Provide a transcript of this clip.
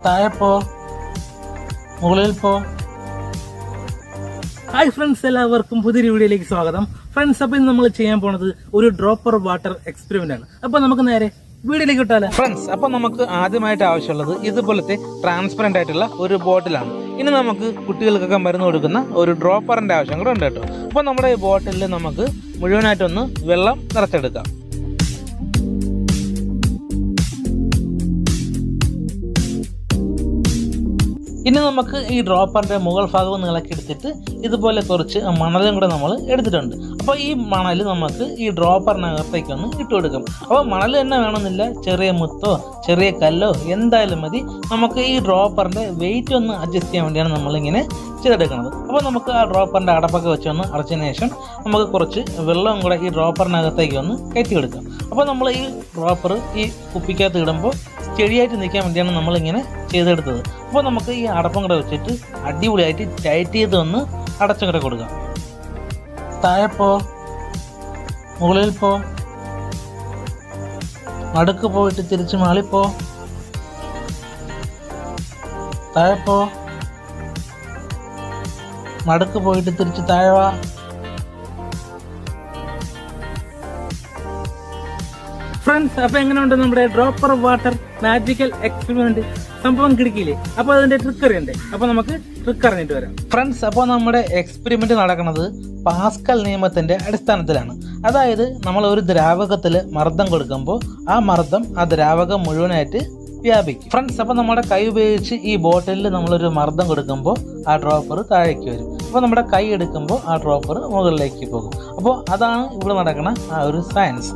താഴെ പോ, മുകളിൽ പോ. ഹായ് ഫ്രണ്ട്സ്, എല്ലാവർക്കും പുതിയൊരു വീഡിയോയിലേക്ക് സ്വാഗതം. ഫ്രണ്ട്സ്, അപ്പോൾ ഇന്ന് നമ്മൾ ചെയ്യാൻ പോണത് ഒരു ഡ്രോപ്പർ വാട്ടർ എക്സ്പെരിമെന്റ് ആണ്. അപ്പോൾ നമുക്ക് നേരെ വീഡിയോയിലേക്ക് ഇട്ടാലോ. ഫ്രണ്ട്സ്, അപ്പോൾ നമുക്ക് ആദ്യമായിട്ട് ആവശ്യമുള്ളത് ഇതുപോലത്തെ ട്രാൻസ്പെറന്റ് ആയിട്ടുള്ള ഒരു ബോട്ടിലാണ്. ഇനി നമുക്ക് കുട്ടികൾക്കൊക്കെ മരുന്ന് കൊടുക്കുന്ന ഒരു ഡ്രോപ്പറിന്റെ ആവശ്യം കൂടെ ഉണ്ട് കേട്ടോ. അപ്പോൾ നമ്മുടെ ഈ ബോട്ടിലിൽ നമുക്ക് മുഴുവനായിട്ടൊന്ന് വെള്ളം നിറച്ചെടുക്കാം. ഇനി നമുക്ക് ഈ ഡ്രോപ്പറിന്റെ മുകൾ ഭാഗം ഇളക്കിയെടുത്തിട്ട് ഇതുപോലെ കുറച്ച് മണലും കൂടെ നമ്മൾ എടുത്തിട്ടുണ്ട്. അപ്പോൾ ഈ മണൽ നമുക്ക് ഈ ഡ്രോപ്പറിനകത്തേക്കൊന്ന് ഇട്ട് കൊടുക്കും. അപ്പോൾ മണൽ തന്നെ വേണമെന്നില്ല, ചെറിയ മുത്തോ ചെറിയ കല്ലോ എന്തായാലും മതി. നമുക്ക് ഈ ഡ്രോപ്പറിന്റെ വെയിറ്റ് ഒന്ന് അഡ്ജസ്റ്റ് ചെയ്യാൻ വേണ്ടിയാണ് നമ്മളിങ്ങനെ ചെയ്തെടുക്കുന്നത്. അപ്പോൾ നമുക്ക് ആ ഡ്രോപ്പറിന്റെ അടപ്പൊക്കെ വെച്ചൊന്ന് അടച്ചതിന് ശേഷം നമുക്ക് കുറച്ച് വെള്ളം കൂടെ ഈ ഡ്രോപ്പറിനകത്തേക്ക് ഒന്ന് കയറ്റി കൊടുക്കാം. അപ്പോൾ നമ്മൾ ഈ ഡ്രോപ്പർ ഈ കുപ്പിക്കകത്ത് ഇടുമ്പോൾ ചെടിയായിട്ട് നിൽക്കാൻ വേണ്ടിയാണ് നമ്മളിങ്ങനെ ചെയ്തെടുത്തത്. അപ്പോൾ നമുക്ക് ഈ അടപ്പം കൂടെ വെച്ചിട്ട് അടിപൊളിയായിട്ട് ടൈറ്റ് ചെയ്തൊന്ന് അടച്ചും കൂടെ കൊടുക്കാം. താഴെ പോ, മുകളിൽ പോ, നടുക്ക് പോയിട്ട് തിരിച്ച് മാളിപ്പോ, താഴെ പോ, നടുക്ക് പോയിട്ട് തിരിച്ച് താഴെ വാ. ഫ്രണ്ട്സ്, അപ്പോൾ എങ്ങനെയുണ്ട് നമ്മുടെ ഡ്രോപ്പർ വാട്ടർ മാജിക്കൽ എക്സ്പെരിമെന്റ്? സംഭവം കിടക്കില്ലേ? അപ്പോൾ അതിന്റെ ട്രിക്ക് അറിയണ്ടേ? അപ്പോൾ നമുക്ക് ട്രിക്ക് അറിഞ്ഞിട്ട് വരാം. ഫ്രണ്ട്സ്, അപ്പോൾ നമ്മുടെ എക്സ്പെരിമെന്റ് നടക്കുന്നത് പാസ്കൽ നിയമത്തിന്റെ അടിസ്ഥാനത്തിലാണ്. അതായത് നമ്മൾ ഒരു ദ്രാവകത്തിൽ മർദ്ദം കൊടുക്കുമ്പോൾ ആ മർദ്ദം ആ ദ്രാവകം മുഴുവനായിട്ട് വ്യാപിക്കും. ഫ്രണ്ട്സ്, അപ്പോൾ നമ്മുടെ കൈ ഉപയോഗിച്ച് ഈ ബോട്ടിലിൽ നമ്മളൊരു മർദ്ദം കൊടുക്കുമ്പോൾ ആ ഡ്രോപ്പർ താഴേക്ക് വരും. അപ്പോൾ നമ്മുടെ കൈ എടുക്കുമ്പോൾ ആ ഡ്രോപ്പർ മുകളിലേക്ക് പോകും. അപ്പോൾ അതാണ് ഇവിടെ നടക്കുന്ന ആ ഒരു സയൻസ്.